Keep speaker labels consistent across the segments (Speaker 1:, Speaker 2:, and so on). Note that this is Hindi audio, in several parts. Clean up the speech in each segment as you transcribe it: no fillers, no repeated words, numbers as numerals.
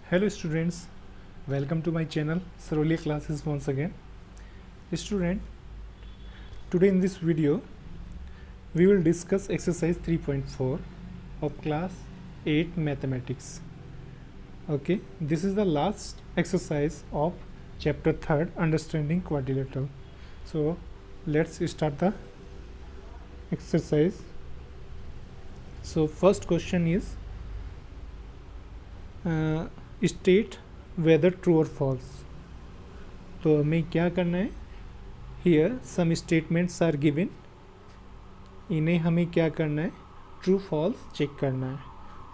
Speaker 1: Hello students, welcome to my channel Sarolia Classes once again. Student, today in this video we will discuss exercise 3.4 of class 8 mathematics. Okay, this is the last exercise of chapter 3rd understanding quadrilateral. So let's start the exercise. So first question is state whether true और फॉल्स. तो हमें क्या करना है, here some statements are given, इन्हें हमें क्या करना है, ट्रू फॉल्स चेक करना है.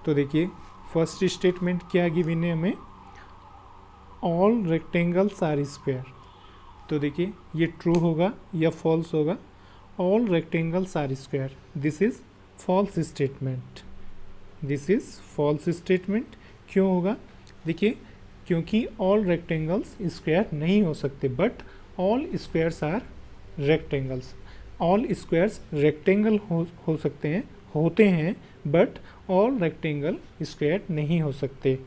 Speaker 1: तो देखिए फर्स्ट स्टेटमेंट क्या गिवन है हमें, ऑल रेक्टेंगल्स आर स्क्वायर. तो देखिए ये ट्रू होगा या फॉल्स होगा, all rectangles are square. This is false statement, this is false statement. क्यों होगा, देखिए क्योंकि ऑल रेक्टेंगल्स स्क्वायर नहीं हो सकते, but all squares are rectangles. All squares rectangle हो सकते हैं, होते हैं, बट ऑल रेक्टेंगल स्क्वायर नहीं हो सकते.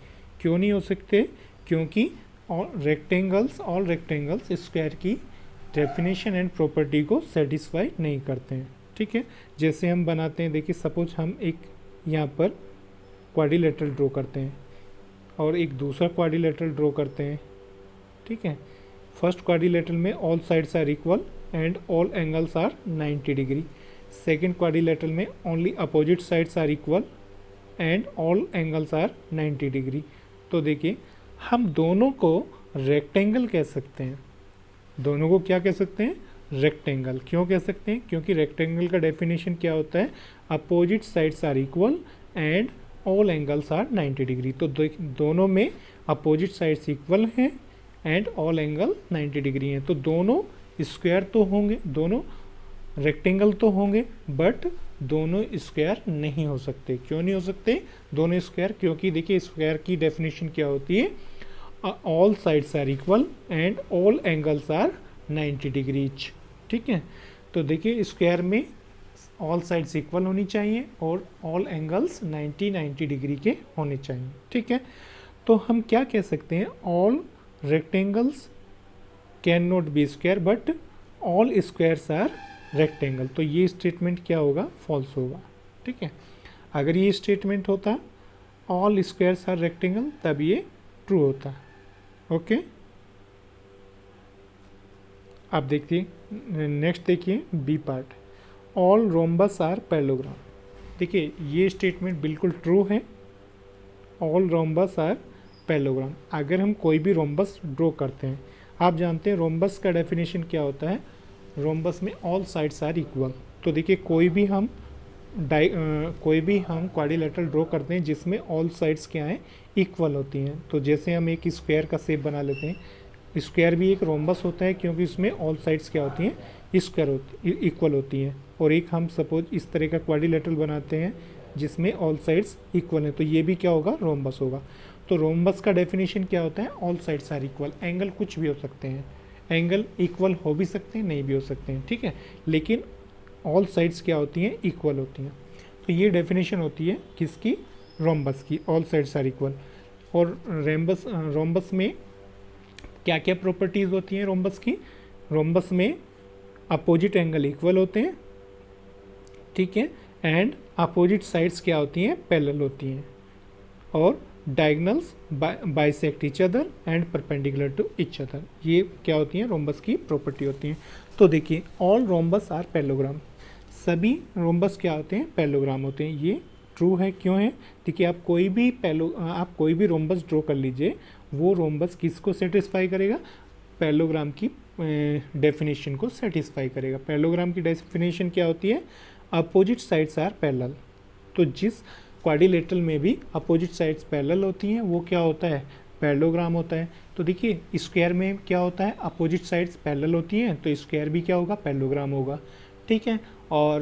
Speaker 1: क्यों नहीं हो सकते, क्योंकि ऑल रेक्टेंगल्स स्क्वायर की डेफिनेशन एंड प्रॉपर्टी को सेटिस्फाई नहीं करते हैं. ठीक है, जैसे हम बनाते हैं, देखिए सपोज हम एक यहाँ पर क्वाड्रिलेटरल ड्रॉ करते हैं और एक दूसरा क्वाड्रिलेटरल ड्रॉ करते हैं. ठीक है, फर्स्ट क्वाड्रिलेटरल में all sides are equal and all angles are 90 degree. Second quadrilateral में only opposite sides are equal and all angles are 90 degree. तो देखिए हम दोनों को रेक्टेंगल कह सकते हैं, दोनों को क्या कह सकते हैं, रेक्टेंगल. क्यों कह सकते हैं, क्योंकि रेक्टेंगल का डेफिनेशन क्या होता है, opposite sides are equal and all angles are 90 degree. तो दोनों में अपोजिट साइड्स इक्वल हैं एंड ऑल एंगल 90 डिग्री हैं. तो दोनों स्क्वायर तो होंगे, दोनों रेक्टेंगल तो होंगे, बट दोनों स्क्वायर नहीं हो सकते. क्यों नहीं हो सकते दोनों स्क्वायर, क्योंकि देखिए स्क्वायर की डेफिनेशन क्या होती है, all sides are equal and all angles are 90 degrees. ठीक है, तो देखिए स्क्वायर में ऑल साइड्स इक्वल होनी चाहिए और ऑल एंगल्स 90 डिग्री के होने चाहिए. ठीक है, तो हम क्या कह सकते हैं, all rectangles can not be square but all squares are rectangle. तो ये स्टेटमेंट क्या होगा, फॉल्स होगा. ठीक है, अगर ये स्टेटमेंट होता ऑल स्क्वायर्स आर रेक्टेंगल तब ये ट्रू होता. ओके, अब देखिए नेक्स्ट, देखिए B part, all rhombus are parallelogram. देखिए ये स्टेटमेंट बिल्कुल ट्रू है, ऑल रोम्बस आर पैरेललोग्राम. अगर हम कोई भी रोम्बस ड्रॉ करते हैं, आप जानते हैं रोम्बस का डेफिनेशन क्या होता है, रोम्बस में ऑल साइड्स आर इक्वल. तो देखिए कोई भी हम क्वाड्रिलेटरल ड्रॉ करते हैं जिसमें ऑल साइड्स क्या हैं, इक्वल होती हैं. तो जैसे हम एक स्क्वायर का शेप बना लेते हैं, स्क्वायर भी एक रोम्बस होता है क्योंकि उसमें ऑल साइड्स क्या होती हैं, इक्वल होती हैं. और एक हम सपोज इस तरह का क्वाड्रिलेटरल बनाते हैं जिसमें ऑल साइड्स इक्वल हैं, तो ये भी क्या होगा, रोम्बस होगा. तो रोम्बस का डेफिनेशन क्या होता है, all sides are equal. Angle कुछ भी हो सकते हैं, एंगल इक्वल हो भी सकते हैं, नहीं भी हो सकते हैं. ठीक है, लेकिन ऑल साइड्स क्या होती हैं, इक्वल होती हैं. तो ये डेफिनेशन होती है किसकी, रोम्बस की, ऑल साइड्स आर इक्वल. और रोम्बस में क्या क्या प्रॉपर्टीज़ होती हैं रोम्बस की, रोम्बस में अपोजिट एंगल इक्वल होते हैं. ठीक है, एंड अपोजिट साइड्स क्या होती हैं, पैरेलल होती हैं, और diagonals bisect each other and perpendicular to each other. ये क्या होती हैं, रोम्बस की प्रॉपर्टी होती हैं. तो देखिए ऑल रोम्बस आर पैरेललोग्राम, सभी रोम्बस क्या होते हैं, पैरेललोग्राम होते हैं. ये ट्रू है. क्यों है, देखिए आप कोई भी रोम्बस ड्रॉ कर लीजिए, वो रोम्बस किसको सेटिस्फाई करेगा, पैरेललोग्राम की डेफिनेशन को सेटिस्फाई करेगा. पैरेललोग्राम की डेफिनेशन क्या होती है, अपोजिट साइड्स आर पैरेलल. तो जिस क्वाड्रिलेटरल में भी अपोजिट साइड्स पैरेलल होती हैं वो क्या होता है, पैरेललोग्राम होता है. तो देखिए स्क्वायर में क्या होता है, अपोजिट साइड्स पैरेलल होती हैं, तो स्क्वायर भी क्या होगा, पैरेललोग्राम होगा. ठीक है, और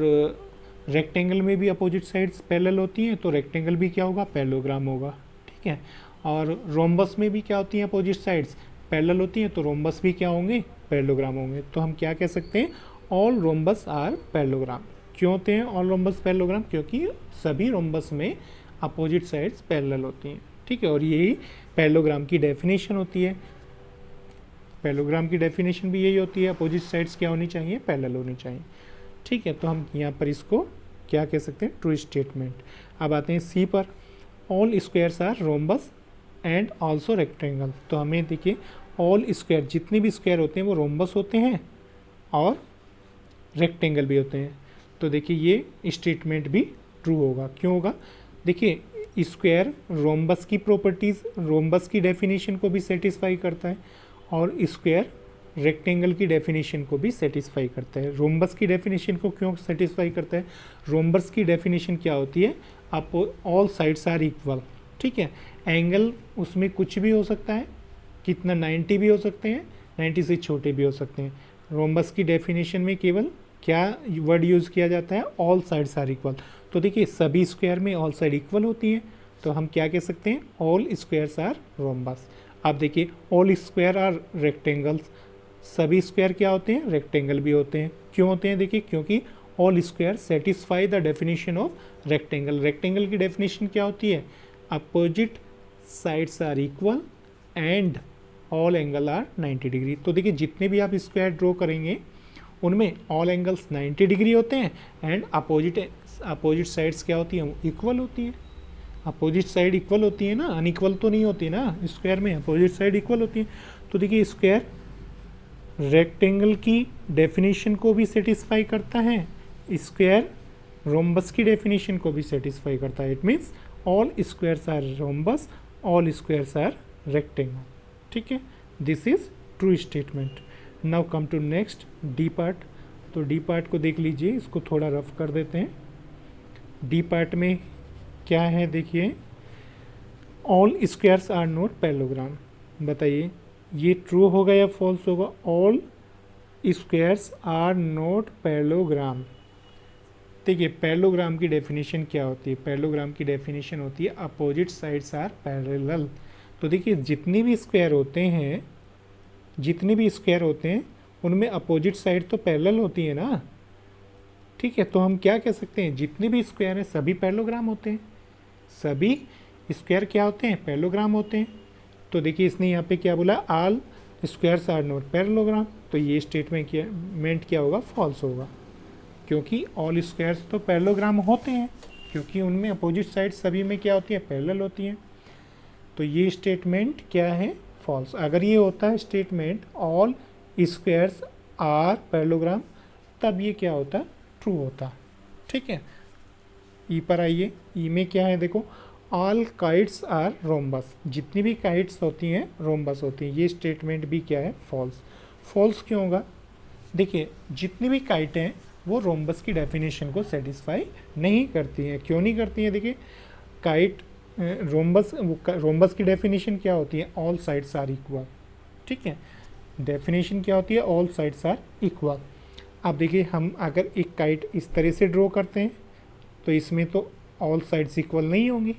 Speaker 1: रेक्टेंगल में भी अपोजिट साइड्स पैरेलल होती हैं, तो रेक्टेंगल भी क्या होगा, पैरेललोग्राम होगा. ठीक है, और रोम्बस में भी क्या होती हैं, अपोजिट साइड्स पैरेलल होती हैं, तो रोम्बस भी क्या होंगे, पैरेललोग्राम होंगे. तो हम क्या कह सकते हैं, ऑल रोम्बस आर पैरेललोग्राम. क्यों होते हैं ऑल रोम्बस पैरेललोग्राम, क्योंकि सभी रोम्बस में अपोजिट साइड्स पैरेलल होती हैं. ठीक है, और यही पैरेललोग्राम की डेफिनेशन होती है। पैरेललोग्राम की डेफिनेशन भी यही होती है, अपोजिट साइड्स क्या होनी चाहिए, पैरेलल होनी चाहिए। ठीक है, तो हम यहाँ पर इसको क्या कह सकते हैं, ट्रू स्टेटमेंट। अब आते हैं सी पर, all squares are rhombus and also rectangle. तो हमें देखिए ऑल स्क्वायर, जितने भी स्क्वायर होते हैं वो रोम्बस होते हैं और रेक्टेंगल भी होते हैं। तो देखिए ये स्टेटमेंट भी ट्रू होगा। क्यों होगा, देखिए स्क्वायर रोम्बस की प्रॉपर्टीज़, रोम्बस की डेफिनेशन को भी सेटिस्फाई करता है और स्क्वायर रेक्टेंगल की डेफिनेशन को भी सेटिस्फाई करता है। रोम्बस की डेफिनेशन को क्यों सेटिस्फाई करता है, रोम्बस की डेफिनेशन क्या होती है, आप ऑल साइड्स आर इक्वल। ठीक है, एंगल उसमें कुछ भी हो सकता है, कितना 90 भी हो सकते हैं, 90 से छोटे भी हो सकते हैं। रोम्बस की डेफिनेशन में केवल क्या वर्ड यूज़ किया जाता है, ऑल साइड्स आर इक्वल। तो देखिए सभी स्क्वायर में ऑल साइड इक्वल होती हैं, तो हम क्या कह सकते हैं, ऑल स्क्वायर्स आर रोम्बस। आप देखिए ऑल स्क्वायर आर रेक्टेंगल्स, सभी स्क्वायर क्या होते हैं, रेक्टेंगल भी होते हैं। क्यों होते हैं, देखिए क्योंकि all square satisfy the definition of rectangle. Rectangle की डेफिनेशन क्या होती है, opposite sides are equal and all angle are 90 degree. तो देखिए जितने भी आप स्क्वायर ड्रॉ करेंगे उनमें ऑल एंगल्स 90 डिग्री होते हैं एंड अपोजिट साइड्स क्या होती हैं, इक्वल होती है। अपोजिट साइड इक्वल होती है ना, अनइक्वल तो नहीं होती ना स्क्वायर में, अपोजिट साइड इक्वल होती है। तो देखिए स्क्वायर रेक्टेंगल की डेफिनेशन को भी सेटिस्फाई करता है, स्क्वायर रोम्बस की डेफिनेशन को भी सेटिस्फाई करता है। It means all squares are rhombus, all squares are rectangle. ठीक है, this is true statement. Now come to next D part. तो डी पार्ट को देख लीजिए, इसको थोड़ा रफ कर देते हैं। डी पार्ट में क्या है, देखिए all squares are not parallelogram. बताइए ये ट्रू होगा या फॉल्स होगा, all squares are not parallelogram. देखिए पैरेललोग्राम की डेफिनेशन क्या होती है, पैरेललोग्राम की डेफिनेशन होती है अपोजिट साइड्स आर पैरेलल। तो देखिए जितने भी स्क्वायर होते हैं, जितने भी स्क्वायर होते हैं उनमें अपोजिट साइड तो पैरेलल होती है ना। ठीक है, तो हम क्या कह सकते हैं, जितने भी स्क्वायर हैं सभी पैरेललोग्राम होते हैं, सभी स्क्वायर क्या होते हैं, पैरेललोग्राम होते हैं। तो देखिए इसने यहाँ पे क्या बोला, all squares are not parallelogram. तो ये स्टेटमेंट क्या होगा, फॉल्स होगा, क्योंकि ऑल स्क्वायर्स तो पैरेललोग्राम होते हैं, क्योंकि उनमें अपोजिट साइड सभी में क्या होती है, पैरेलल होती हैं। तो ये स्टेटमेंट क्या है, फॉल्स। अगर ये होता है statement all squares are parallelogram, तब ये क्या होता, ट्रू होता। ठीक है, ई पर आइए, ई में क्या है, देखो ऑल काइट्स आर रोम्बस, जितनी भी काइट्स होती हैं रोम्बस होती हैं। ये स्टेटमेंट भी क्या है, फॉल्स। फॉल्स क्यों होगा, देखिए जितनी भी काइटें हैं वो रोम्बस की डेफिनेशन को सेटिस्फाई नहीं करती हैं। क्यों नहीं करती हैं, देखिए काइट रोम्बस की डेफिनेशन क्या होती है, ऑल साइड्स आर इक्वल। ठीक है, डेफिनेशन क्या होती है, ऑल साइड्स आर इक्वल। अब देखिए हम अगर एक काइट इस तरह से ड्रॉ करते हैं तो इसमें तो ऑल साइड्स इक्वल नहीं होंगी,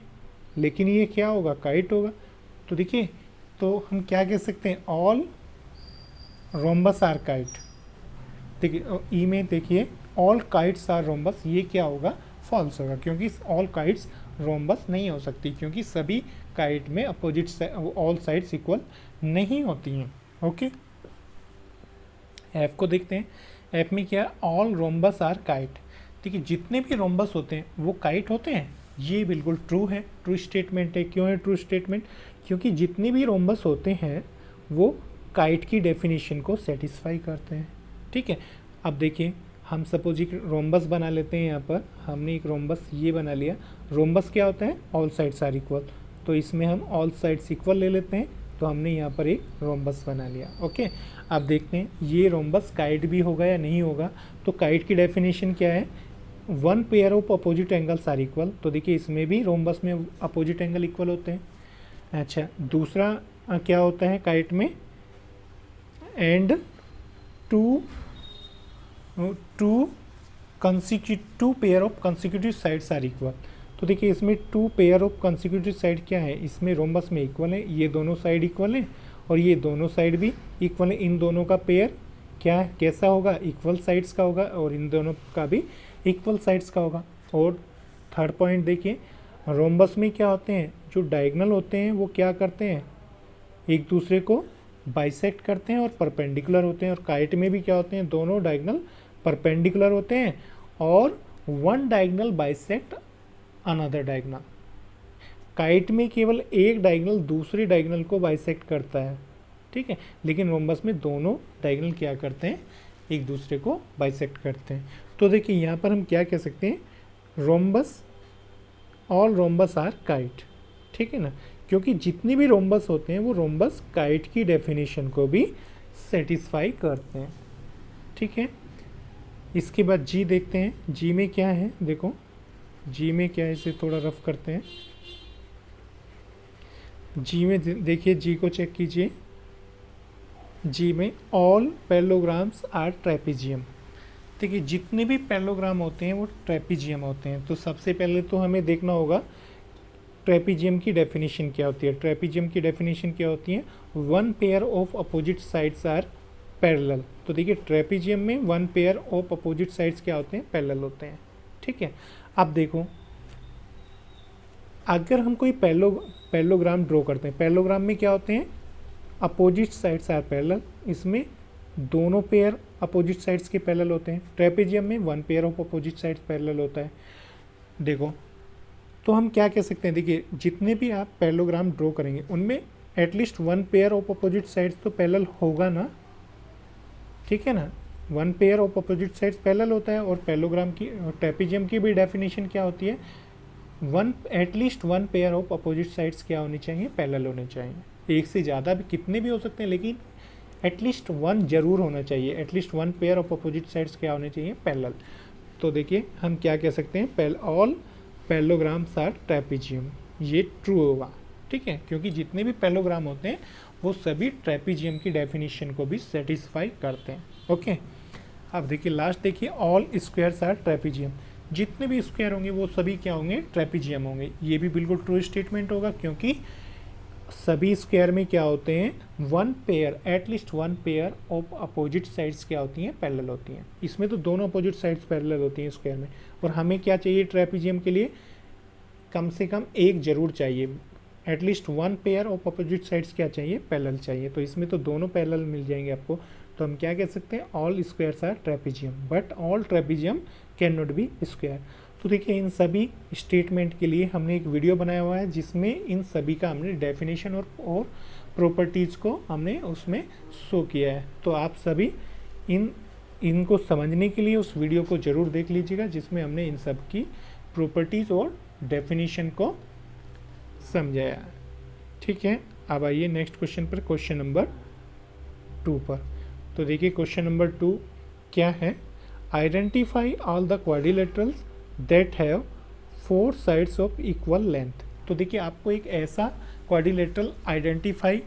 Speaker 1: लेकिन ये क्या होगा, काइट होगा। तो देखिए तो हम क्या कह सकते हैं, ऑल रोम्बस आर काइट। देखिए ई में देखिए ऑल काइट्स आर रोम्बस, ये क्या होगा, फॉल्स होगा, क्योंकि ऑल काइट्स रोम्बस नहीं हो सकती, क्योंकि सभी काइट में अपोजिट ऑल साइड्स इक्वल नहीं होती हैं। ओके, एफ को देखते हैं। एफ में क्या, ऑल रोम्बस आर काइट। देखिए जितने भी रोम्बस होते हैं वो काइट होते हैं, ये बिल्कुल ट्रू है, ट्रू स्टेटमेंट है। क्यों है ट्रू स्टेटमेंट, क्योंकि जितने भी रोम्बस होते हैं वो काइट की डेफिनेशन को सेटिस्फाई करते हैं। ठीक है, अब देखिए हम सपोज एक रोम्बस बना लेते हैं। यहाँ पर हमने एक रोम्बस ये बना लिया। रोम्बस क्या होता है, ऑल साइड्स आर इक्वल, तो इसमें हम ऑल साइड्स इक्वल ले लेते हैं, तो हमने यहाँ पर एक रोम्बस बना लिया। ओके, अब देखते हैं ये रोम्बस काइट भी होगा या नहीं होगा। तो काइट की डेफिनेशन क्या है, one pair of opposite angles are equal. तो देखिए इसमें भी रोम्बस में अपोजिट एंगल इक्वल होते हैं। अच्छा, दूसरा क्या होता है काइट में, and two pair of consecutive sides are equal. तो देखिए इसमें two pair of consecutive side क्या है, इसमें रोम्बस में इक्वल है, ये दोनों साइड इक्वल हैं और ये दोनों साइड भी इक्वल है। इन दोनों का पेयर क्या है, कैसा होगा, इक्वल साइड्स का होगा, और इन दोनों का भी इक्वल साइड्स का होगा। और थर्ड पॉइंट देखिए, रोम्बस में क्या होते हैं, जो डायगोनल होते हैं वो क्या करते हैं, एक दूसरे को बाइसेक्ट करते हैं और परपेंडिकुलर होते हैं। और काइट में भी क्या होते हैं, दोनों डायगोनल परपेंडिकुलर होते हैं और one diagonal bisect another diagonal. Kite में केवल एक डायगोनल दूसरी डायगोनल को बाइसेक्ट करता है, ठीक है, लेकिन रोम्बस में दोनों डायगोनल क्या करते हैं, एक दूसरे को बाइसेक्ट करते हैं। तो देखिए यहाँ पर हम क्या कह सकते हैं, rhombus, all rhombus are kite, ठीक है ना, क्योंकि जितने भी रोम्बस होते हैं वो रोम्बस काइट की डेफिनेशन को भी सेटिस्फाई करते हैं, ठीक है। इसके बाद जी देखते हैं, जी में क्या है, देखो जी में क्या है, इसे थोड़ा रफ करते हैं। जी में देखिए, जी को चेक कीजिए, जी में ऑल पैरेललोग्राम्स आर ट्रेपेजियम। देखिए जितने भी पैरेललोग्राम होते हैं वो ट्रेपेजियम होते हैं। तो सबसे पहले तो हमें देखना होगा ट्रेपेजियम की डेफिनेशन क्या होती है। ट्रेपेजियम की डेफिनेशन क्या होती है, one pair of opposite sides are parallel. तो देखिए ट्रेपेजियम में one pair of opposite sides क्या होते हैं, पैरेलल होते हैं, ठीक है। अब देखो अगर हम कोई पैरेललोग्राम ड्रॉ करते हैं, पैरेललोग्राम में क्या होते हैं, अपोजिट साइड्स आर पैरेलल, इसमें दोनों पेयर अपोजिट साइड्स के पैरेलल होते हैं। ट्रेपेजियम में one pair of opposite sides parallel होता है। देखो तो हम क्या कह सकते हैं, देखिए जितने भी आप पैरेललोग्राम ड्रॉ करेंगे उनमें at least one pair of opposite sides तो पैरेलल होगा ना, ठीक है ना, one pair of opposite sides parallel होता है। और पैरेललोग्राम की, ट्रेपेजियम की भी डेफिनेशन क्या होती है, at least one pair of opposite sides क्या होनी चाहिए, पैरेलल होने चाहिए। एक से ज़्यादा भी कितने भी हो सकते हैं, लेकिन एटलीस्ट वन जरूर होना चाहिए, at least one pair of opposite sides क्या होने चाहिए, पैरेलल। तो देखिए हम क्या कह सकते हैं, ऑल पैरेललोग्राम्स आर ट्रेपेजियम, ये ट्रू होगा, ठीक है, क्योंकि जितने भी पैरेललोग्राम होते हैं वो सभी ट्रेपेजियम की डेफिनेशन को भी सेटिस्फाई करते हैं, ओके। अब देखिए लास्ट देखिए, ऑल स्क्वायर्स आर ट्रेपेजियम, जितने भी स्क्वायर होंगे वो सभी क्या होंगे, ट्रेपेजियम होंगे। ये भी बिल्कुल ट्रू स्टेटमेंट होगा, क्योंकि सभी स्क्वायर में क्या होते हैं, one pair, at least one pair of opposite sides क्या होती हैं, पैरेलल होती हैं। इसमें तो दोनों अपोजिट साइड्स पैरेलल होती हैं स्क्वायर में। और हमें क्या चाहिए ट्रेपेजियम के लिए, कम से कम एक जरूर चाहिए, at least one pair of opposite sides क्या चाहिए, पैरेलल चाहिए। तो इसमें तो दोनों पैरेलल मिल जाएंगे आपको। तो हम क्या कह सकते हैं, all squares are trapezium but all trapezium can not be square. तो देखिए इन सभी स्टेटमेंट के लिए हमने एक वीडियो बनाया हुआ है जिसमें इन सभी का हमने डेफिनेशन और प्रॉपर्टीज़ को हमने उसमें शो किया है। तो आप सभी इनको समझने के लिए उस वीडियो को ज़रूर देख लीजिएगा, जिसमें हमने इन सब की प्रॉपर्टीज़ और डेफिनेशन को समझाया, ठीक है। अब आइए नेक्स्ट क्वेश्चन पर, क्वेश्चन नंबर 2 पर। तो देखिए क्वेश्चन नंबर 2 क्या है, identify all the quadrilaterals that have 4 sides of equal length. तो देखिए आपको एक ऐसा क्वाड्रिलेटरल आइडेंटिफाई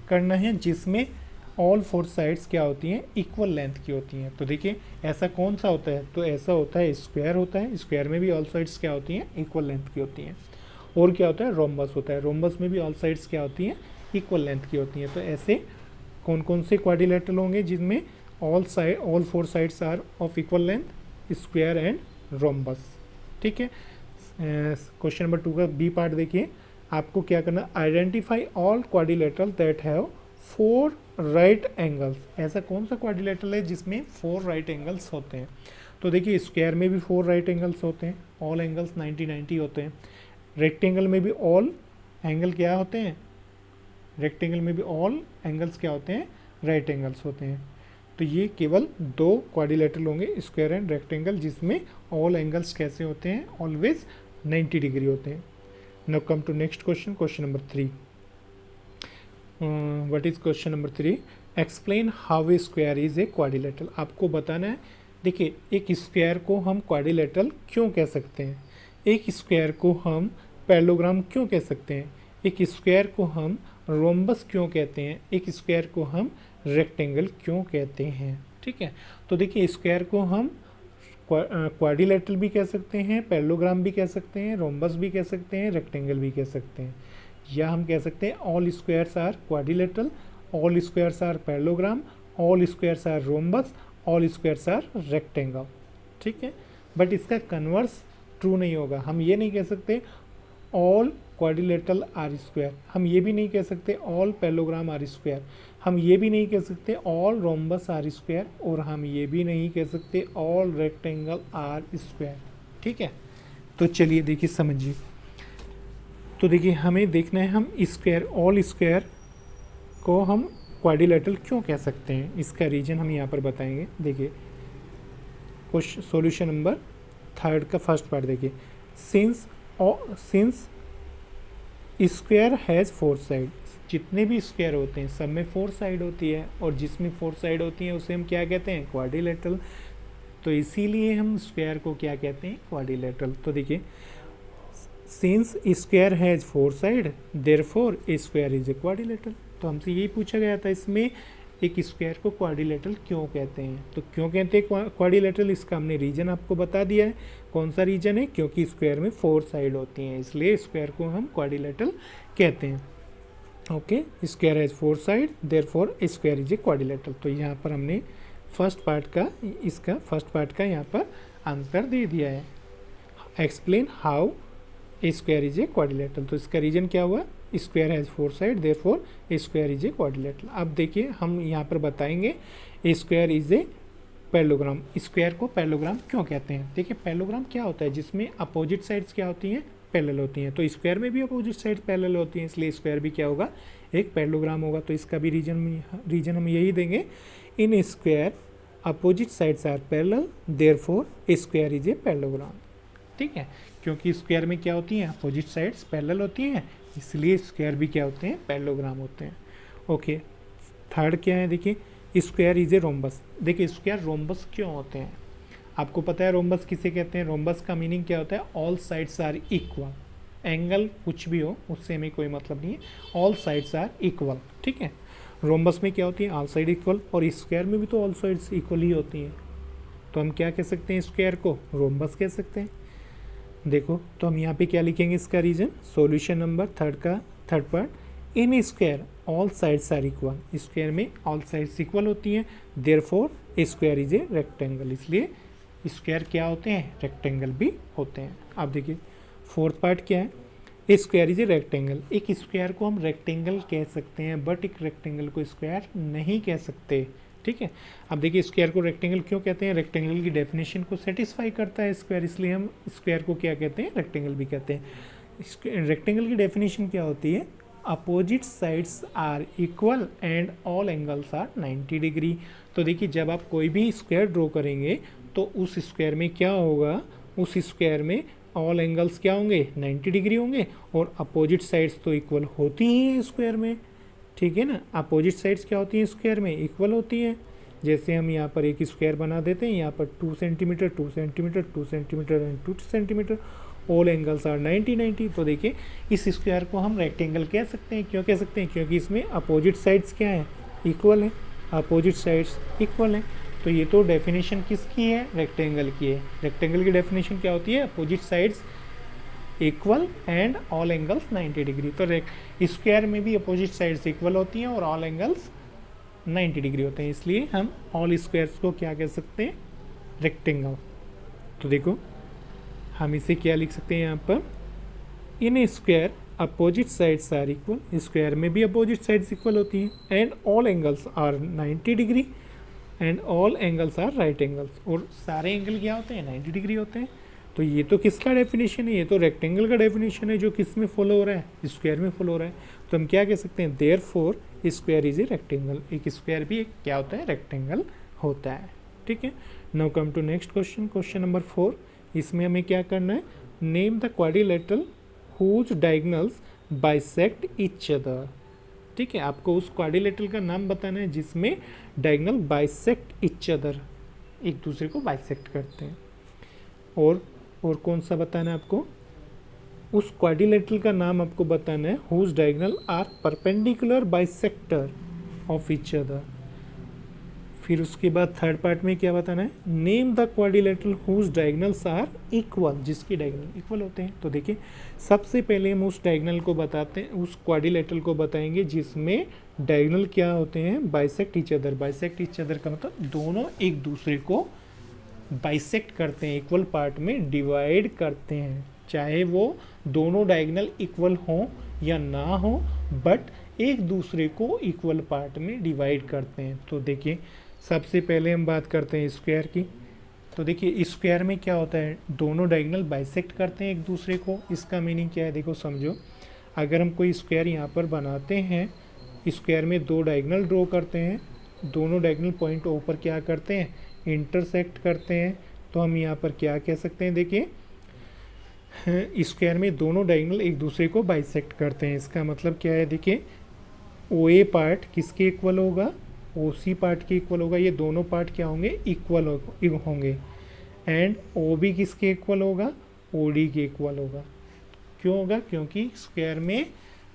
Speaker 1: करना है जिसमें ऑल 4 साइड्स क्या होती हैं, इक्वल लेंथ की होती हैं। तो देखिए ऐसा कौन सा होता है, तो ऐसा होता है स्क्वायर होता है, स्क्वायर में भी ऑल साइड्स क्या होती हैं, इक्वल लेंथ की होती हैं। और क्या होता है, रोम्बस होता है, रोम्बस में भी ऑल साइड्स क्या होती हैं, इक्वल लेंथ की होती हैं। तो ऐसे कौन कौन से क्वाड्रिलेटरल होंगे जिनमें all 4 sides are of equal length, square and rhombus, ठीक है। क्वेश्चन नंबर 2 का बी पार्ट देखिए, आपको क्या करना, identify all quadrilateral that have 4 right angles. ऐसा कौन सा क्वाड्रिलेटरल है जिसमें 4 राइट एंगल्स होते हैं। तो देखिए स्क्वायर में भी 4 राइट एंगल्स होते हैं, ऑल एंगल्स 90-90 होते हैं। रेक्टेंगल में भी ऑल एंगल क्या होते हैं, रेक्टेंगल में भी ऑल एंगल्स क्या होते हैं, राइट एंगल्स होते हैं। तो ये केवल 2 क्वाड्रिलेटरल होंगे, स्क्वायर एंड रेक्टेंगल, जिसमें ऑल एंगल्स कैसे होते हैं, ऑलवेज 90 डिग्री होते हैं। Now come to next question, question number 3। What is question number 3, explain how a square is a quadrilateral. आपको बताना है, देखिए एक स्क्वायर को हम क्वाड्रिलेटरल क्यों कह सकते हैं, एक स्क्वायर को हम पैरेललोग्राम क्यों कह सकते हैं, एक स्क्वायर को हम रोम्बस क्यों कहते हैं, एक स्क्वायर को हम रेक्टेंगल क्यों कहते हैं, ठीक है। तो देखिए स्क्वायर को हम क्वाड्रिलेटरल भी कह सकते हैं, पैरेललोग्राम भी कह सकते हैं, रोम्बस भी कह सकते हैं, रेक्टेंगल भी कह सकते हैं, या हम कह सकते हैं all squares are quadrilateral, all squares are parallelogram, all squares are rhombus, all squares are rectangle, ठीक है। बट इसका कन्वर्स ट्रू नहीं होगा, हम ये नहीं कह सकते ऑल क्वाड्रिलेटरल आर स्क्वायर, हम ये भी नहीं कह सकते ऑल पैरेललोग्राम आर स्क्वायर, हम ये भी नहीं कह सकते ऑल रोम्बस आर स्क्वायर, और हम ये भी नहीं कह सकते ऑल रेक्टेंगल आर स्क्वायर। ठीक है, तो चलिए देखिए समझिए। तो देखिए हमें देखना है हम स्क्वायर, ऑल स्क्वायर को हम क्वाड्रिलेटरल क्यों कह सकते हैं, इसका रीजन हम यहाँ पर बताएंगे। देखिए क्वेश्चन सॉल्यूशन नंबर 3 का फर्स्ट पार्ट देखिए, सिंस स्क्वायर हैज़ 4 साइड, जितने भी स्क्वायर होते हैं सब में 4 साइड होती है, और जिसमें 4 साइड होती है उसे हम क्या कहते हैं, क्वाड्रिलेटरल। तो इसीलिए हम स्क्वायर को क्या कहते हैं, क्वाड्रिलेटरल। तो देखिए since square has 4 side therefore square is a quadrilateral. तो हमसे यही पूछा गया था इसमें, एक स्क्वायर को क्वाड्रिलेटरल क्यों कहते हैं। तो क्यों कहते हैं क्वाड्रिलेटरल, इसका हमने रीजन आपको बता दिया है। कौन सा रीजन है, क्योंकि स्क्वायर में 4 साइड होती हैं, इसलिए स्क्वायर को हम क्वाड्रिलेटरल कहते हैं। Okay, square has 4 side therefore square is a quadrilateral. तो यहाँ पर हमने फर्स्ट पार्ट का यहाँ पर आंसर दे दिया है। Explain how square is a quadrilateral. तो इसका रीजन क्या हुआ, square has 4 side therefore square is a quadrilateral. अब देखिए हम यहाँ पर बताएंगे square is a parallelogram. Square को पैरेललोग्राम क्यों कहते हैं। देखिए पैरेललोग्राम क्या होता है, जिसमें अपोजिट साइड्स क्या होती हैं, पैरेलल होती हैं। तो स्क्वायर में भी अपोजिट साइड्स पैरेलल होती हैं, इसलिए स्क्वायर भी क्या होगा, एक पैरेललोग्राम होगा। तो इसका भी रीजन हम यही देंगे, in square opposite sides are parallel therefore square is a parallelogram. ठीक है, क्योंकि स्क्वायर में क्या होती हैं, अपोजिट साइड्स पैरेलल होती हैं, इसलिए स्क्वायर भी क्या होते हैं, पैरेललोग्राम होते हैं। ओके, थर्ड क्या है, देखिए स्क्वायर इज ए रोम्बस। देखिए स्क्वायर रोम्बस क्यों होते हैं, आपको पता है रोम्बस किसे कहते हैं। रोम्बस का मीनिंग क्या होता है, all sides are equal. Angle कुछ भी हो उससे हमें कोई मतलब नहीं है, ऑल साइड्स आर इक्वल। ठीक है, रोम्बस में क्या होती है, ऑल साइड इक्वल, और स्क्वायर में भी तो ऑल साइड्स इक्वल ही होती हैं। तो हम क्या कह सकते हैं, स्क्वायर को रोम्बस कह सकते हैं। देखो तो हम यहाँ पे क्या लिखेंगे, इसका रीजन सॉल्यूशन नंबर 3 का third part, in square all sides are equal. Square में ऑल साइड्स इक्वल होती हैं, therefore square is a rectangle, इसलिए स्क्वायर क्या होते हैं, रेक्टेंगल भी होते हैं। अब देखिए फोर्थ पार्ट क्या है, स्क्वायर इज ए रेक्टेंगल। एक स्क्वायर को हम रेक्टेंगल कह सकते हैं, बट एक रेक्टेंगल को स्क्वायर नहीं कह सकते। ठीक है, अब देखिए स्क्वायर को रेक्टेंगल क्यों कहते हैं, रेक्टेंगल की डेफिनेशन को सेटिस्फाई करता है स्क्वायर, इसलिए हम स्क्वायर को क्या कहते हैं, रेक्टेंगल भी कहते हैं। रेक्टेंगल की डेफिनेशन क्या होती है, opposite sides are equal and all angles are 90 degree. तो देखिए जब आप कोई भी स्क्वायर ड्रॉ करेंगे तो उस स्क्वायर में क्या होगा, उस स्क्वायर में ऑल एंगल्स क्या होंगे, 90 डिग्री होंगे, और अपोजिट साइड्स तो इक्वल होती ही हैं स्क्वायर में। ठीक है ना, अपोजिट साइड्स क्या होती हैं स्क्वायर में, इक्वल होती हैं। जैसे हम यहाँ पर एक स्क्वायर बना देते हैं, यहाँ पर 2 centimetre 2 centimetre 2 centimetre and 2 centimetre, all angles are 90-90। तो देखिए इस स्क्वायर को हम रेक्टेंगल कह सकते हैं। क्यों कह सकते हैं, क्योंकि इसमें अपोजिट साइड्स क्या हैं, इक्वल हैं, अपोजिट साइड्स इक्वल हैं। तो ये तो डेफिनेशन किसकी है, रेक्टेंगल की है। रेक्टेंगल की डेफिनेशन क्या होती है, opposite sides equal and all angles 90 degree. तो स्क्वायर में भी अपोजिट साइड्स इक्वल होती हैं और ऑल एंगल्स 90 डिग्री होते हैं, इसलिए हम ऑल स्क्वायर्स को क्या कह सकते हैं, रेक्टेंगल। तो देखो हम इसे क्या लिख सकते हैं यहाँ पर, in square opposite sides are equal. Square में भी अपोजिट साइड्स इक्वल होती हैं, and all angles are 90 degree, and all angles are right angles, और सारे एंगल क्या होते हैं, 90 डिग्री होते हैं। तो ये तो किसका डेफिनेशन है, ये तो रेक्टेंगल का डेफिनेशन है, जो किस में फॉलो हो रहा है, स्क्वायर में फॉलो हो रहा है। तो हम क्या कह सकते हैं, therefore square is a rectangle. एक स्क्वायर भी एक क्या होता है, रेक्टेंगल होता है। ठीक है, now come to next question, question number 4। इसमें हमें क्या करना है, name the quadrilateral whose diagonals bisect each other. ठीक है, आपको उस क्वाड्रिलेटरल का नाम बताना है जिसमें डायगोनल बाइसेक्ट ईच अदर, एक दूसरे को बाइसेक्ट करते हैं। और कौन सा बताना है आपको, उस क्वाड्रिलेटरल का नाम आपको बताना है whose diagonal are perpendicular bisector of each other. फिर उसके बाद थर्ड पार्ट में क्या बताना है, name the quadrilateral whose diagonals are equal, जिसके डायगोनल इक्वल होते हैं। तो देखिए सबसे पहले हम उस डायगोनल को बताते हैं, उस क्वाड्रिलेटरल को बताएंगे जिसमें डायगोनल क्या होते हैं, bisect each other. Bisect each other का मतलब दोनों एक दूसरे को बाइसेक्ट करते हैं, इक्वल पार्ट में डिवाइड करते हैं। चाहे वो दोनों डायगोनल इक्वल हों या ना हो, बट एक दूसरे को इक्वल पार्ट में डिवाइड करते हैं। तो देखिए सबसे पहले हम बात करते हैं स्क्वायर की। तो देखिए स्क्वायर में क्या होता है, दोनों डायगोनल बाइसेक्ट करते हैं एक दूसरे को। इसका मीनिंग क्या है, देखो समझो, अगर हम कोई स्क्वायर यहाँ पर बनाते हैं, स्क्वायर में दो डायगोनल ड्रॉ करते हैं, दोनों डायगोनल पॉइंट ओ पर क्या करते हैं, इंटरसेक्ट करते हैं, तो हम यहाँ पर क्या कह सकते हैं, देखिए स्क्वायर में दोनों डायगोनल एक दूसरे को बाइसेक्ट करते हैं। इसका मतलब क्या है, देखिए ओ ए पार्ट किसके इक्वल होगा, ओ सी पार्ट के इक्वल होगा। ये दोनों पार्ट क्या होंगे, इक्वल होंगे। एंड ओ बी किसके इक्वल होगा, ओ डी के इक्वल होगा। क्यों होगा, क्योंकि स्क्वायर में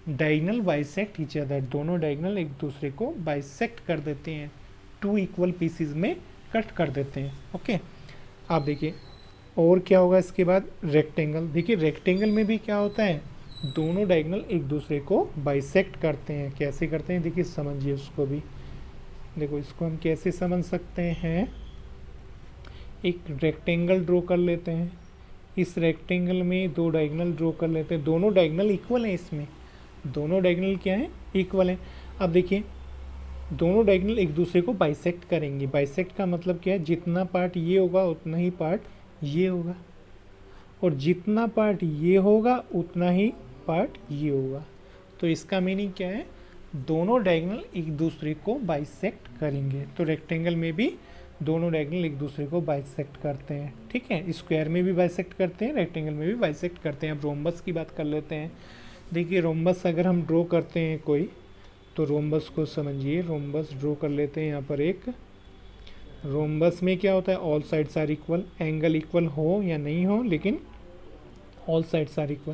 Speaker 1: डायगोनल बाइसेक्ट ईच अदर, दोनों डायगोनल एक दूसरे को बाइसेक्ट कर देते हैं, टू इक्वल पीसीज में कट कर देते हैं। ओके, आप देखिए और क्या होगा इसके बाद, रेक्टेंगल। देखिए रेक्टेंगल में भी क्या होता है, दोनों डायगोनल एक दूसरे को बाइसेक्ट करते हैं। कैसे करते हैं, देखिए समझिए उसको भी। देखो इसको हम कैसे समझ सकते हैं, एक रेक्टेंगल ड्रॉ कर लेते हैं, इस रेक्टेंगल में दो डायगोनल ड्रॉ कर लेते हैं, दोनों डायगोनल इक्वल हैं, इसमें दोनों डायगोनल क्या है, इक्वल है। अब देखिए दोनों डायगोनल एक दूसरे को बाइसेक्ट करेंगे। बाइसेक्ट का मतलब क्या है, जितना पार्ट ये होगा उतना ही पार्ट ये होगा, और जितना पार्ट ये होगा उतना ही पार्ट ये होगा। तो इसका मीनिंग क्या है, दोनों डायगोनल एक दूसरे को बाइसेक्ट करेंगे। तो रेक्टेंगल में भी दोनों डायगोनल एक दूसरे को बाइसेक्ट करते हैं। ठीक है, स्क्वायर में भी बाइसेक्ट करते हैं, रेक्टेंगल में भी बाइसेक्ट करते हैं। अब रोम्बस की बात कर लेते हैं। देखिए रोम्बस अगर हम ड्रॉ करते हैं कोई, तो रोम्बस को समझिए। रोम्बस ड्रॉ कर लेते हैं यहाँ पर एक। रोम्बस में क्या होता है, all sides are equal, angle equal हो या नहीं हो, लेकिन ऑल साइड्स आर इक्वल।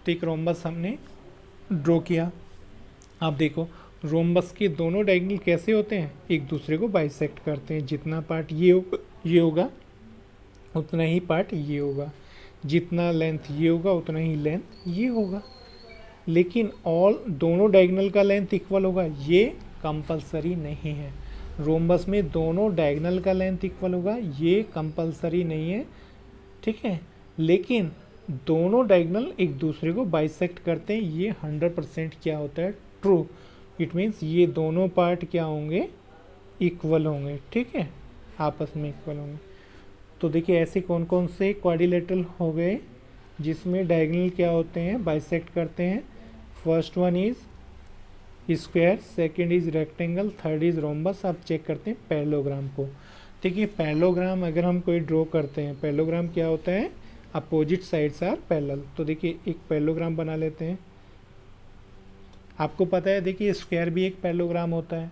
Speaker 1: तो एक रोम्बस हमने ड्रॉ किया। आप देखो रोम्बस के दोनों डायगोनल कैसे होते हैं, एक दूसरे को बाइसेक्ट करते हैं। जितना पार्ट ये होगा उतना ही पार्ट ये होगा, जितना लेंथ ये होगा उतना ही लेंथ ये होगा। लेकिन ऑल दोनों डायगोनल का लेंथ इक्वल होगा, ये कंपलसरी नहीं है। रोम्बस में दोनों डायगोनल का लेंथ इक्वल होगा, ये कंपलसरी नहीं है। ठीक है, लेकिन दोनों डायगोनल एक दूसरे को बाइसेक्ट करते हैं, ये 100% क्या होता है, ट्रू। इट मीन्स ये दोनों पार्ट क्या होंगे, इक्वल होंगे। ठीक है, आपस में इक्वल होंगे। तो देखिए ऐसे कौन कौन से क्वाड्रिलेटरल हो गए जिसमें डायगोनल क्या होते हैं, बाइसेक्ट करते हैं। First one is square, second is rectangle, third is rhombus. आप चेक करते हैं पैरेललोग्राम को। देखिए पैरेललोग्राम अगर हम कोई ड्रॉ करते हैं, पैरेललोग्राम क्या होता है, अपोजिट साइड्स आर पैरेलल। तो देखिए एक पैरेललोग्राम बना लेते हैं। आपको पता है देखिए स्क्वायर भी एक पैरेललोग्राम होता है,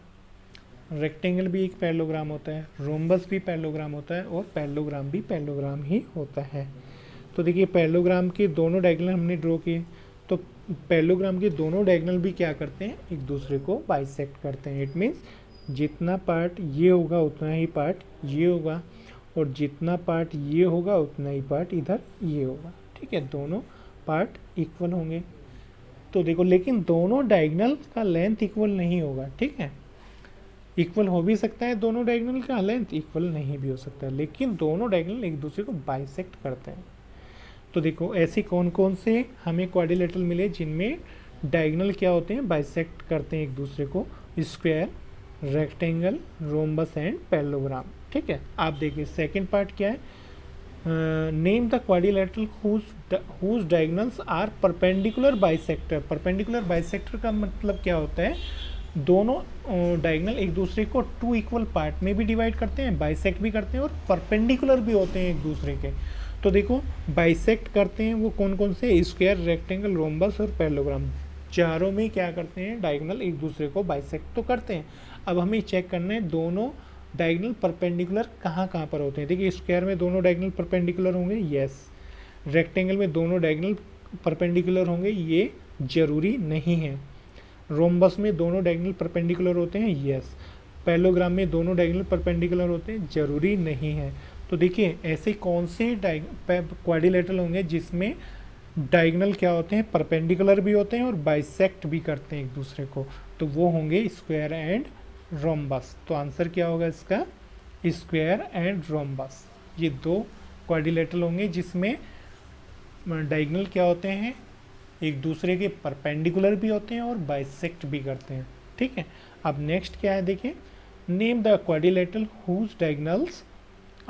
Speaker 1: रेक्टेंगल भी एक पैरेललोग्राम होता है, रोम्बस भी पैरेललोग्राम होता है, और पैरेललोग्राम भी पैरेललोग्राम ही होता है। तो देखिए पैरेललोग्राम के दोनों डायगोनल हमने ड्रॉ किए, तो पैरेललोग्राम के दोनों डायगोनल भी क्या करते हैं, एक दूसरे को बाइसेक्ट करते हैं। इट मीन्स जितना पार्ट ये होगा उतना ही पार्ट ये होगा, और जितना पार्ट ये होगा उतना ही पार्ट इधर ये होगा। ठीक है, दोनों पार्ट इक्वल होंगे। तो देखो लेकिन दोनों डायगोनल का लेंथ इक्वल नहीं होगा। ठीक है, इक्वल हो भी सकता है, दोनों डायगोनल का लेंथ इक्वल नहीं भी हो सकता है, लेकिन दोनों डायगोनल एक दूसरे को बाइसेक्ट करते हैं। तो देखो ऐसे कौन कौन से हमें क्वाड्रिलेटरल मिले जिनमें डायगोनल क्या होते हैं, बाइसेक्ट करते हैं एक दूसरे को। Square, rectangle, rhombus and parallelogram. ठीक है, आप देखिए सेकंड पार्ट क्या है, name the quadrilateral whose diagonals are perpendicular bisector. Perpendicular bisector का मतलब क्या होता है, दोनों डायगोनल एक दूसरे को टू इक्वल पार्ट में भी डिवाइड करते हैं, बाइसेक्ट भी करते हैं, और परपेंडिकुलर भी होते हैं एक दूसरे के। तो देखो बाइसेक्ट करते हैं वो कौन कौन से, स्क्वायर, रेक्टेंगल, रोम्बस और पैरेललोग्राम। चारों में क्या करते हैं, डायगोनल एक दूसरे को बाइसेक्ट तो करते हैं। अब हमें चेक करना है दोनों डायगोनल परपेंडिकुलर कहाँ कहाँ पर होते हैं। देखिए स्क्वायर में दोनों डायगोनल परपेंडिकुलर होंगे, यस। रेक्टेंगल में दोनों डायगोनल परपेंडिकुलर होंगे, ये जरूरी नहीं है। रोम्बस में दोनों डायगोनल परपेंडिकुलर होते हैं, यस। पैरेललोग्राम में दोनों डायगोनल परपेंडिकुलर होते हैं, जरूरी नहीं है। तो देखिए ऐसे कौन से क्वाड्रिलेटरल होंगे जिसमें डायगोनल क्या होते हैं, परपेंडिकुलर भी होते हैं और बाइसेक्ट भी करते हैं एक दूसरे को, तो वो होंगे स्क्वायर एंड रोम्बस। तो आंसर क्या होगा इसका, स्क्वायर एंड रोम्बस। ये दो क्वाड्रिलेटरल होंगे जिसमें डायगोनल क्या होते हैं, एक दूसरे के परपेंडिकुलर भी होते हैं और बाइसेक्ट भी करते हैं, ठीक है। अब नेक्स्ट क्या है देखिए, name the quadrilateral whose diagonals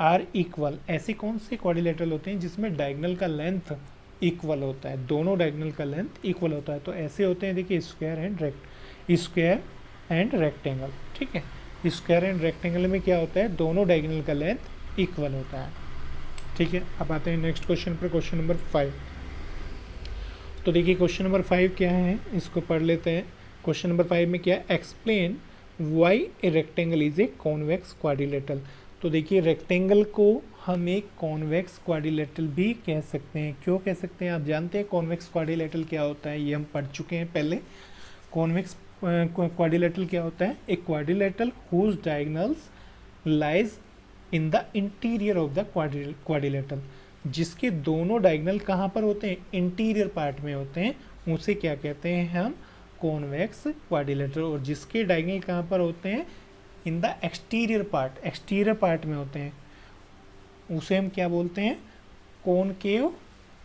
Speaker 1: are equal. ऐसे कौन से क्वाड्रिलेटरल होते हैं जिसमें डायगोनल का लेंथ इक्वल होता है, दोनों डायगोनल का लेंथ इक्वल होता है। तो ऐसे होते हैं देखिए, स्क्वायर एंड रेक्टेंगल, ठीक है। स्क्वायर एंड रेक्टेंगल में क्या होता है, दोनों डायगोनल का लेंथ इक्वल होता है, ठीक है। अब आते हैं नेक्स्ट क्वेश्चन पर, क्वेश्चन नंबर 5। तो देखिए क्वेश्चन नंबर 5 क्या है, इसको पढ़ लेते हैं। क्वेश्चन नंबर 5 में क्या है, explain why a rectangle is a convex quadrilateral. तो देखिए रेक्टेंगल को हम एक कॉन्वेक्स क्वाड्रिलेटरल भी कह सकते हैं। क्यों कह सकते हैं, आप जानते हैं कॉन्वेक्स क्वाड्रिलेटरल क्या होता है, ये हम पढ़ चुके हैं पहले। कॉन्वेक्स क्वाड्रिलेटरल क्या होता है, एक quadrilateral whose diagonals lies in the interior of the quadrilateral, जिसके दोनों डायगोनल कहाँ पर होते हैं, इंटीरियर पार्ट में होते हैं, उसे क्या कहते हैं हम, कॉन्वेक्स क्वाड्रिलेटरल। और जिसके डायगोनल कहाँ पर होते हैं, इन द एक्सटीरियर पार्ट में होते हैं, उसे हम क्या बोलते हैं, कॉनकेव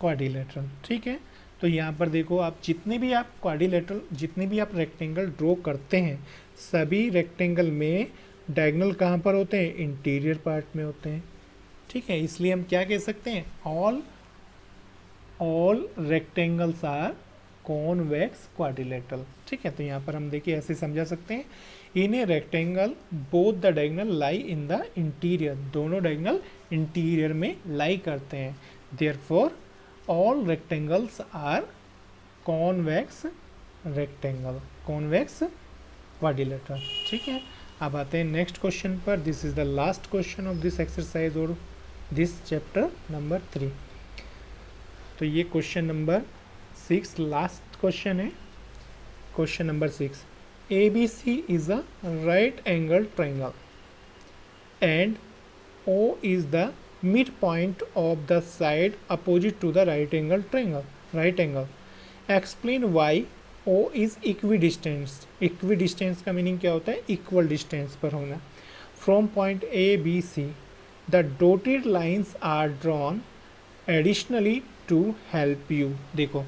Speaker 1: क्वाड्रिलेटरल, ठीक है। तो यहाँ पर देखो आप जितने भी आप रेक्टेंगल ड्रॉ करते हैं, सभी रेक्टेंगल में डायगोनल कहाँ पर होते हैं, इंटीरियर पार्ट में होते हैं, ठीक है। इसलिए हम क्या कह सकते हैं, all rectangles are convex quadrilateral, ठीक है। तो यहाँ पर हम देखिए ऐसे समझा सकते हैं, in a rectangle both the diagonal lie in the interior, दोनों डायगोनल इंटीरियर में लाई करते हैं, therefore all rectangles are convex quadrilateral, ठीक है। अब आते हैं नेक्स्ट क्वेश्चन पर। This is the last question of this exercise और दिस चैप्टर नंबर 3। तो ये क्वेश्चन नंबर 6 लास्ट क्वेश्चन है। Question number 6, ABC is a right angle triangle and O is the midpoint of the side opposite to the right angle. Explain why O is equidistant. Equidistant का मीनिंग क्या होता है, इक्वल डिस्टेंस पर होना। From point A, B, C, the dotted lines are drawn additionally to help you. देखो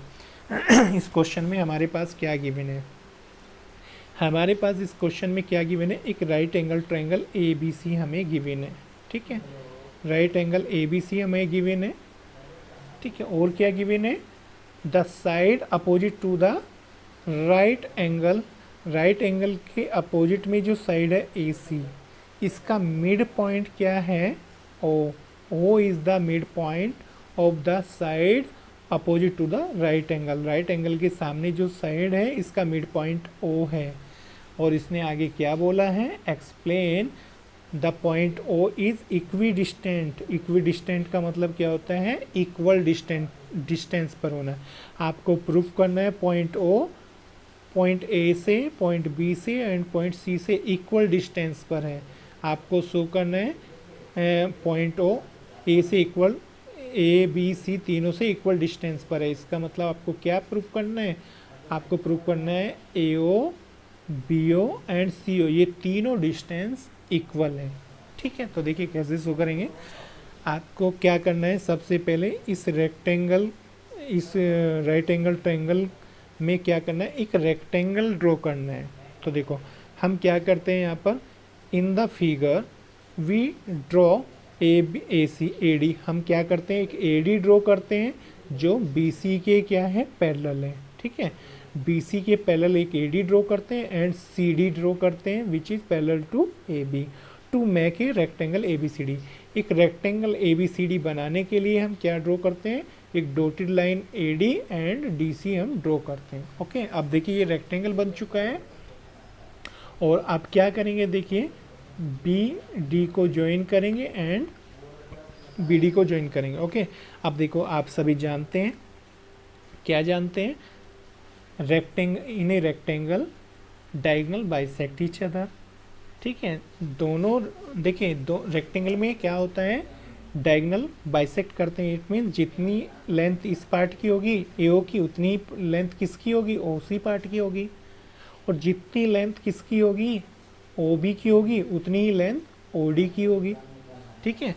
Speaker 1: इस क्वेश्चन में हमारे पास क्या गिवन है, हमारे पास इस क्वेश्चन में क्या गिवन है, एक राइट एंगल ट्रायंगल ABC हमें गिवन है, ठीक है। राइट एंगल ABC हमें गिवन है, ठीक है। और क्या गिवन है, the side opposite to the right angle के अपोजिट में जो साइड है AC, इसका मिड पॉइंट क्या है, O is the mid point of the side opposite to the right angle के सामने जो साइड है इसका मिड पॉइंट O है। और इसने आगे क्या बोला है, explain the point O is equidistant का मतलब क्या होता है, इक्वल डिस्टेंस पर होना। आपको प्रूफ करना है पॉइंट O पॉइंट A से, पॉइंट B से एंड पॉइंट C से इक्वल डिस्टेंस पर है। आपको शो करना है पॉइंट O A से इक्वल, A B C तीनों से इक्वल डिस्टेंस पर है। इसका मतलब आपको क्या प्रूफ करना है, आपको प्रूफ करना है AO BO एंड CO ये तीनों डिस्टेंस इक्वल है, ठीक है। तो देखिए कैसे शो करेंगे, आपको क्या करना है, सबसे पहले इस राइट एंगल ट्रायंगल में क्या करना है, एक रेक्टेंगल ड्रॉ करना है। तो देखो हम क्या करते हैं यहाँ पर, in the figure we draw AC AD, हम क्या करते हैं, एक AD ड्रॉ करते हैं जो BC के क्या है, पैरेलल है, ठीक है। BC के पैरेलल एक AD ड्रॉ करते हैं एंड CD ड्रॉ करते हैं which is parallel to AB to make a rectangle ABCD। एक रेक्टेंगल ABCD बनाने के लिए हम क्या ड्रॉ करते हैं, एक dotted line AD and DC हम ड्रॉ करते हैं, ओके। अब देखिए ये रेक्टेंगल बन चुका है और आप क्या करेंगे, देखिए BD को ज्वाइन करेंगे एंड BD को ज्वाइन करेंगे, ओके। अब देखो आप सभी जानते हैं, क्या जानते हैं, in a rectangle diagonal bisect each other, ठीक है। दोनों देखिए दो रेक्टेंगल में क्या होता है, डायगोनल बाइसेक्ट करते हैं, इट मीन जितनी लेंथ इस पार्ट की होगी AO की, उतनी लेंथ किसकी होगी, OC पार्ट की होगी, और जितनी लेंथ किसकी होगी, OB की होगी, उतनी ही लेंथ OD की होगी, ठीक है।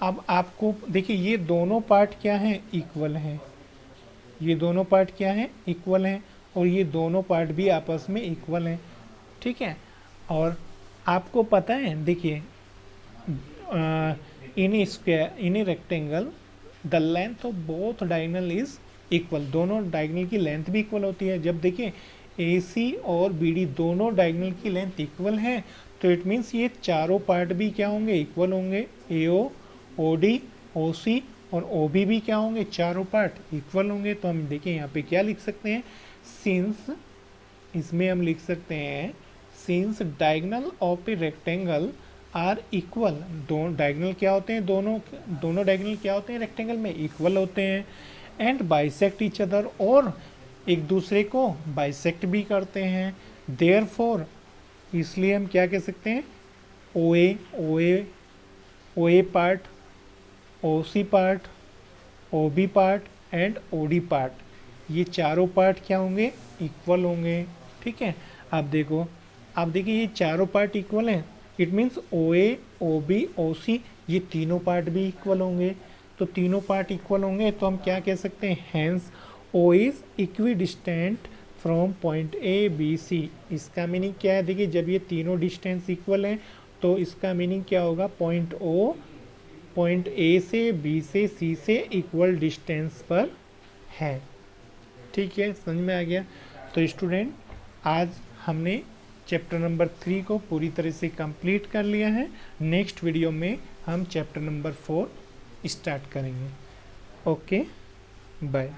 Speaker 1: अब आपको देखिए ये दोनों पार्ट क्या हैं, इक्वल हैं, ये दोनों पार्ट क्या हैं, इक्वल हैं, और ये दोनों पार्ट भी आपस में इक्वल हैं, ठीक है। और आपको पता है, देखिए in square in rectangle the length of both diagonal is equal, दोनों डायगोनल की लेंथ भी इक्वल होती है। जब देखिए AC और BD दोनों डायगोनल की लेंथ इक्वल है तो इट मीन्स ये चारों पार्ट भी क्या होंगे, इक्वल होंगे। AO, OD, OC और OB भी क्या होंगे, चारों पार्ट इक्वल होंगे। तो हम देखिए यहाँ पे क्या लिख सकते हैं, सिंस, इसमें हम लिख सकते हैं since diagonal of a rectangle are equal, दोनों डायगोनल क्या होते हैं, दोनों डायगोनल क्या होते हैं, रेक्टेंगल में इक्वल होते हैं। एंड बाइसेक्ट ईच अदर, और एक दूसरे को बाइसेक्ट भी करते हैं। देयरफॉर, इसलिए हम क्या कह सकते हैं, OA part, OC part, OB part and OD part, ये चारों पार्ट क्या होंगे, इक्वल होंगे, ठीक है। अब देखिए ये चारों पार्ट इक्वल हैं, it means OA, OB, OC ये तीनों पार्ट भी इक्वल होंगे। तो तीनों पार्ट इक्वल होंगे तो हम क्या कह सकते हैं, hence O is equidistant from point ABC। इसका मीनिंग क्या है, देखिए जब ये तीनों डिस्टेंस इक्वल हैं तो इसका मीनिंग क्या होगा, पॉइंट O पॉइंट A से B से C से इक्वल डिस्टेंस पर है, ठीक है, समझ में आ गया। तो स्टूडेंट आज हमने चैप्टर नंबर 3 को पूरी तरह से कंप्लीट कर लिया है। नेक्स्ट वीडियो में हम चैप्टर नंबर 4 स्टार्ट करेंगे। Okay, bye.